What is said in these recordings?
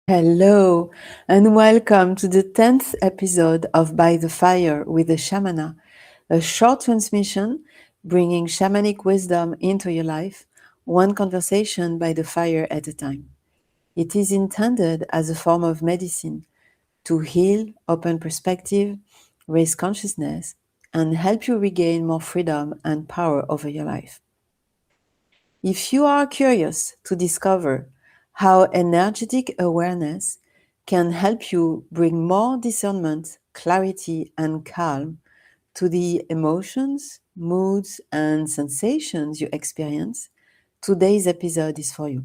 Hello, and welcome to the 10th episode of By the Fire with the Shamana, a short transmission bringing shamanic wisdom into your life, one conversation by the fire at a time. It is intended as a form of medicine to heal, open perspective, raise consciousness, and help you regain more freedom and power over your life. If you are curious to discover how energetic awareness can help you bring more discernment, clarity, and calm to the emotions, moods, and sensations you experience, today's episode is for you.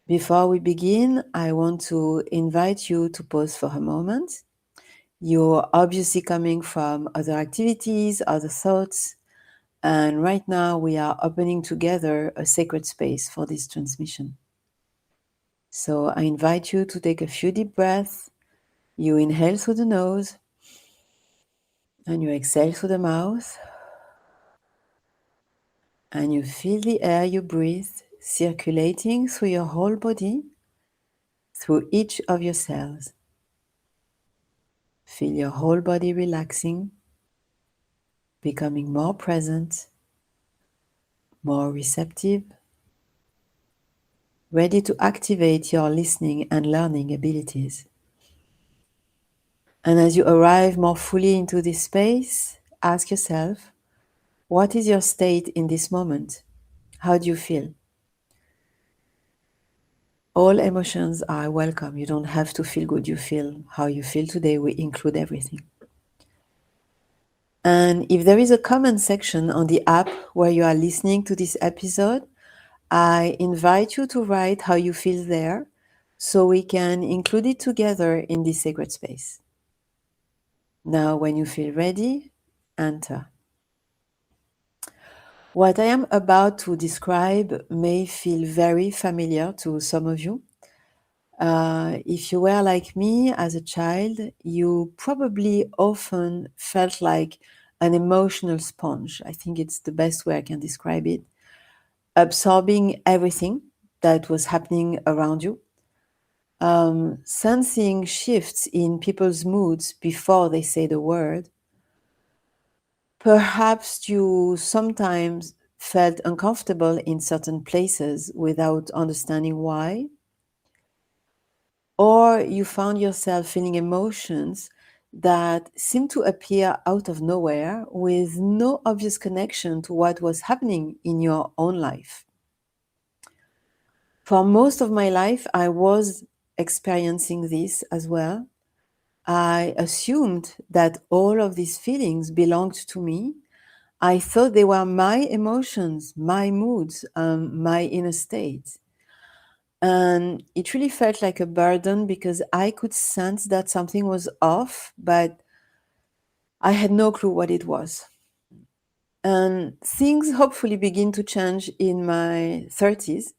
Before we begin, I want to invite you to pause for a moment. You're obviously coming from other activities, other thoughts, and right now we are opening together a sacred space for this transmission. So I invite you to take a few deep breaths. You inhale through the nose and you exhale through the mouth. And you feel the air you breathe circulating through your whole body, through each of your cells. Feel your whole body relaxing, becoming more present, more receptive, ready to activate your listening and learning abilities. And as you arrive more fully into this space, ask yourself, what is your state in this moment? How do you feel? All emotions are welcome. You don't have to feel good. You feel how you feel today. We include everything. And if there is a comment section on the app where you are listening to this episode, I invite you to write how you feel there so we can include it together in this sacred space. Now, when you feel ready, enter. What I am about to describe may feel very familiar to some of you. If you were like me as a child, you probably often felt like an emotional sponge. I think it's the best way I can describe it. Absorbing everything that was happening around you. Sensing shifts in people's moods before they say the word. Perhaps you sometimes felt uncomfortable in certain places without understanding why. Or you found yourself feeling emotions that seemed to appear out of nowhere with no obvious connection to what was happening in your own life. For most of my life, I was experiencing this as well. I assumed that all of these feelings belonged to me. I thought they were my emotions, my moods, my inner state. And it really felt like a burden because I could sense that something was off, but I had no clue what it was. And things hopefully begin to change in my 30s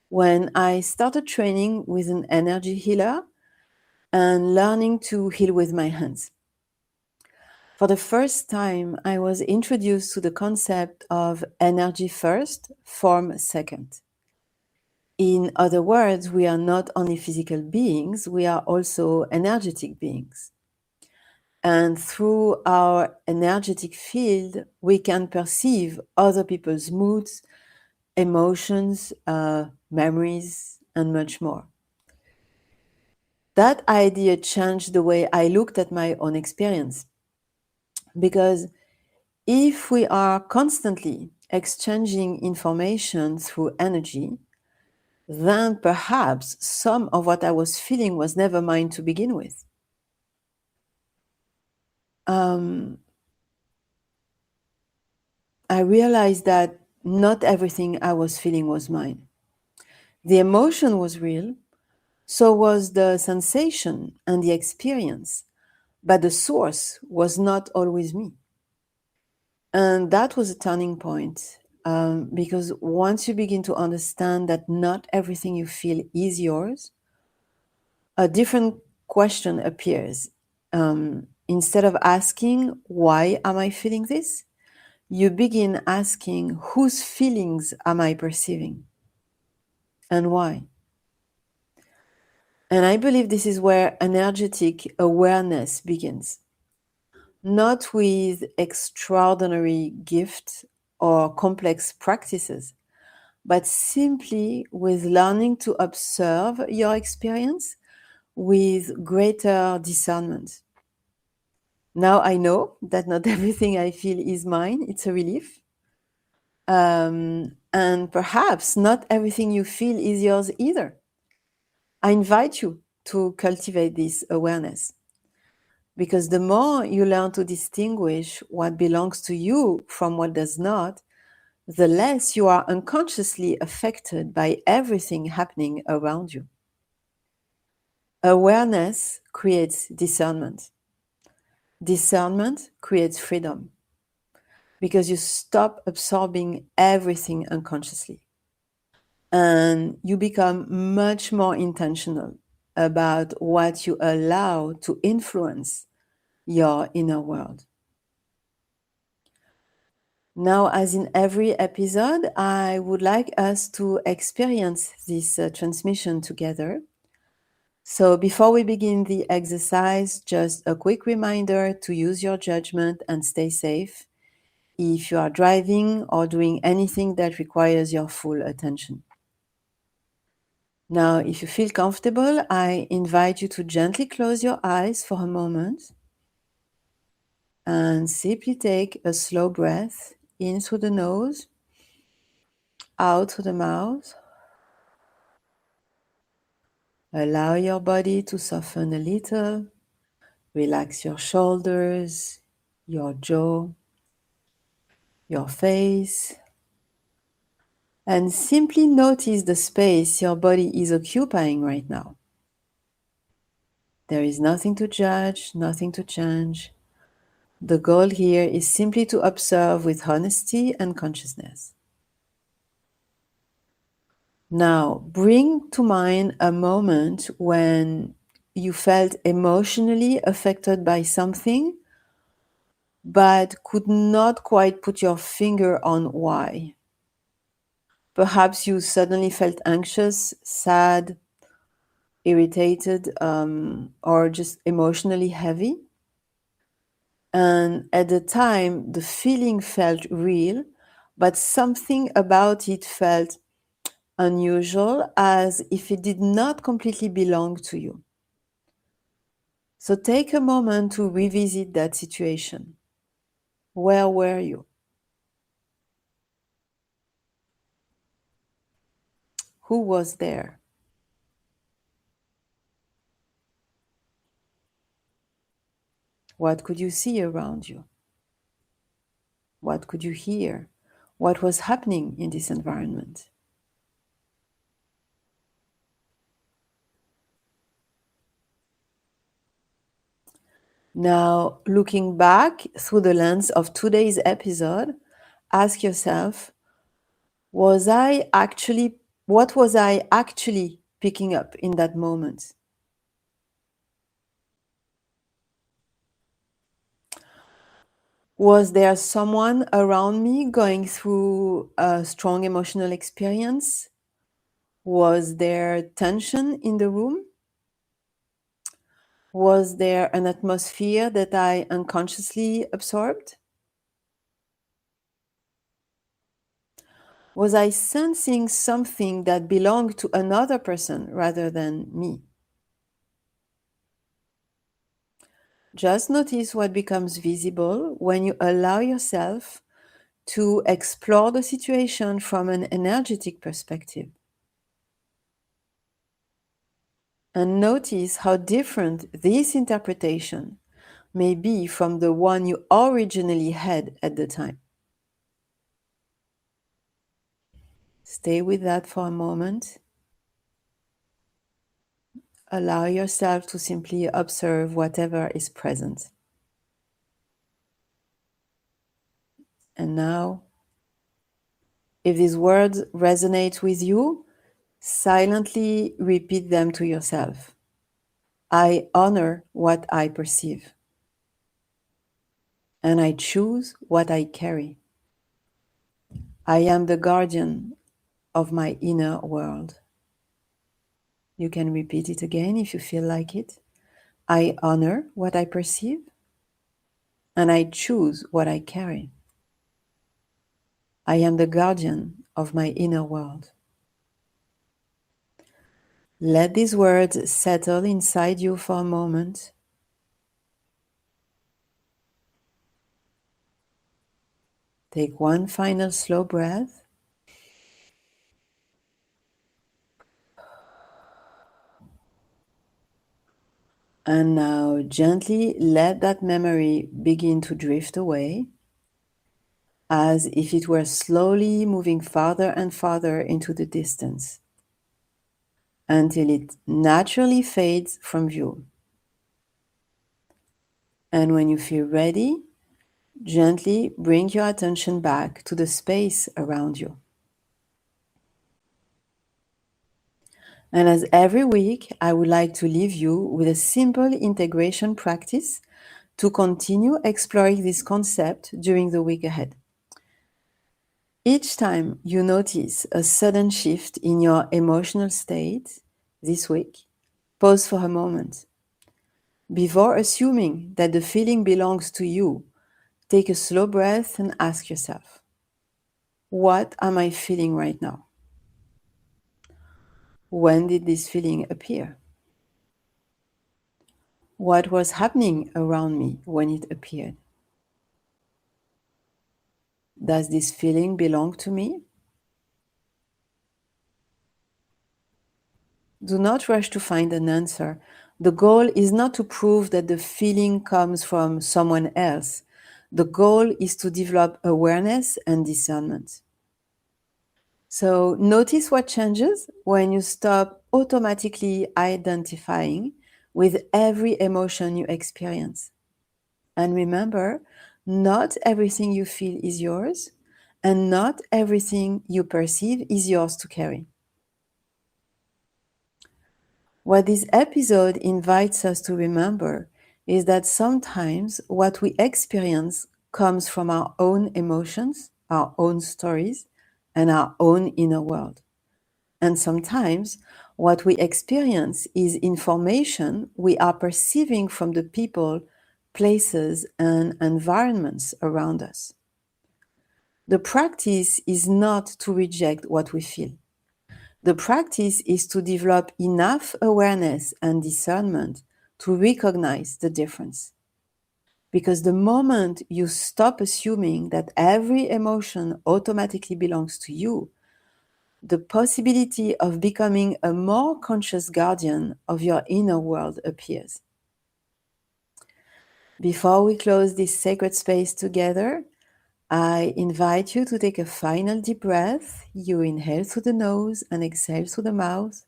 when I started training with an energy healer and learning to heal with my hands. For the first time, I was introduced to the concept of energy first, form second. In other words, we are not only physical beings, we are also energetic beings. And through our energetic field, we can perceive other people's moods, emotions, memories, and much more. That idea changed the way I looked at my own experience. Because if we are constantly exchanging information through energy, then perhaps some of what I was feeling was never mine to begin with. I realized that not everything I was feeling was mine. The emotion was real, so was the sensation and the experience, but the source was not always me. And that was a turning point, because once you begin to understand that not everything you feel is yours, a different question appears. Instead of asking, why am I feeling this? You begin asking, whose feelings am I perceiving? And why? And I believe this is where energetic awareness begins. Not with extraordinary gifts or complex practices, but simply with learning to observe your experience with greater discernment. Now I know that not everything I feel is mine. It's a relief. And perhaps not everything you feel is yours either. I invite you to cultivate this awareness, because the more you learn to distinguish what belongs to you from what does not, the less you are unconsciously affected by everything happening around you. Awareness creates discernment. Discernment creates freedom, because you stop absorbing everything unconsciously and you become much more intentional about what you allow to influence your inner world. Now, as in every episode, I would like us to experience this transmission together. So before we begin the exercise, just a quick reminder to use your judgment and stay safe if you are driving or doing anything that requires your full attention. Now, if you feel comfortable, I invite you to gently close your eyes for a moment and simply take a slow breath in through the nose, out through the mouth. Allow your body to soften a little. Relax your shoulders, your jaw, your face, and simply notice the space your body is occupying right now. There is nothing to judge, nothing to change. The goal here is simply to observe with honesty and consciousness. Now, bring to mind a moment when you felt emotionally affected by something, but could not quite put your finger on why. Perhaps you suddenly felt anxious, sad, irritated, or just emotionally heavy. And at the time, the feeling felt real, but something about it felt unusual, as if it did not completely belong to you. So take a moment to revisit that situation. Where were you? Who was there? What could you see around you? What could you hear? What was happening in this environment? Now, looking back through the lens of today's episode, ask yourself, what was I actually picking up in that moment? Was there someone around me going through a strong emotional experience? Was there tension in the room? Was there an atmosphere that I unconsciously absorbed? Was I sensing something that belonged to another person rather than me? Just notice what becomes visible when you allow yourself to explore the situation from an energetic perspective. And notice how different this interpretation may be from the one you originally had at the time. Stay with that for a moment. Allow yourself to simply observe whatever is present. And now, if these words resonate with you, silently repeat them to yourself. I honor what I perceive, and I choose what I carry. I am the guardian of my inner world. You can repeat it again if you feel like it. I honor what I perceive, and I choose what I carry. I am the guardian of my inner world. Let these words settle inside you for a moment. Take one final slow breath. And now gently let that memory begin to drift away, as if it were slowly moving farther and farther into the distance, until it naturally fades from view. And when you feel ready, gently bring your attention back to the space around you. And as every week, I would like to leave you with a simple integration practice to continue exploring this concept during the week ahead. Each time you notice a sudden shift in your emotional state this week, pause for a moment. Before assuming that the feeling belongs to you, take a slow breath and ask yourself, what am I feeling right now? When did this feeling appear? What was happening around me when it appeared? Does this feeling belong to me? Do not rush to find an answer. The goal is not to prove that the feeling comes from someone else. The goal is to develop awareness and discernment. So notice what changes when you stop automatically identifying with every emotion you experience. And remember, not everything you feel is yours, and not everything you perceive is yours to carry. What this episode invites us to remember is that sometimes what we experience comes from our own emotions, our own stories, and our own inner world. And sometimes what we experience is information we are perceiving from the people, places, and environments around us. The practice is not to reject what we feel. The practice is to develop enough awareness and discernment to recognize the difference. Because the moment you stop assuming that every emotion automatically belongs to you, the possibility of becoming a more conscious guardian of your inner world appears. Before we close this sacred space together, I invite you to take a final deep breath. You inhale through the nose and exhale through the mouth.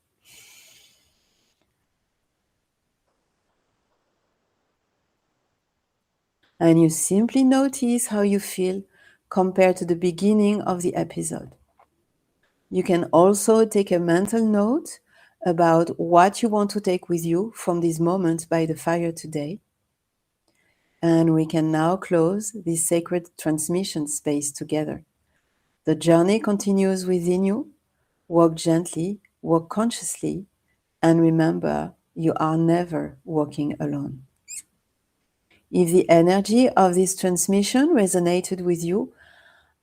And you simply notice how you feel compared to the beginning of the episode. You can also take a mental note about what you want to take with you from this moment by the fire today. And we can now close this sacred transmission space together. The journey continues within you. Walk gently, walk consciously, and remember, you are never walking alone. If the energy of this transmission resonated with you,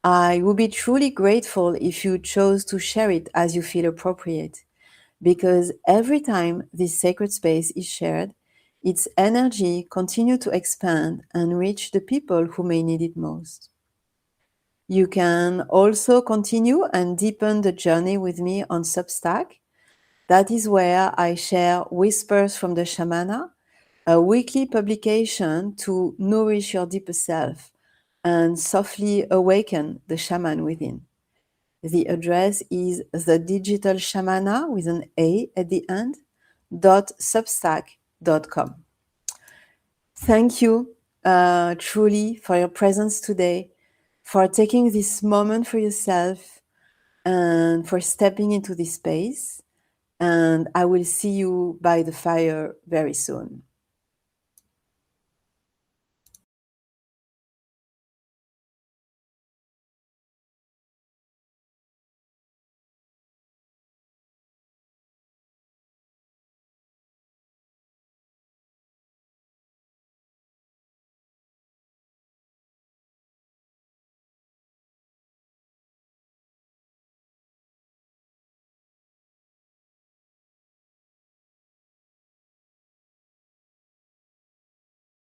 I would be truly grateful if you chose to share it as you feel appropriate, because every time this sacred space is shared, its energy continues to expand and reach the people who may need it most. You can also continue and deepen the journey with me on Substack. That is where I share Whispers from the Shamana, a weekly publication to nourish your deeper self and softly awaken the shaman within. The address is thedigitalshamana with an A at the end, .substack.com. Thank you truly for your presence today, for taking this moment for yourself and for stepping into this space. And I will see you by the fire very soon.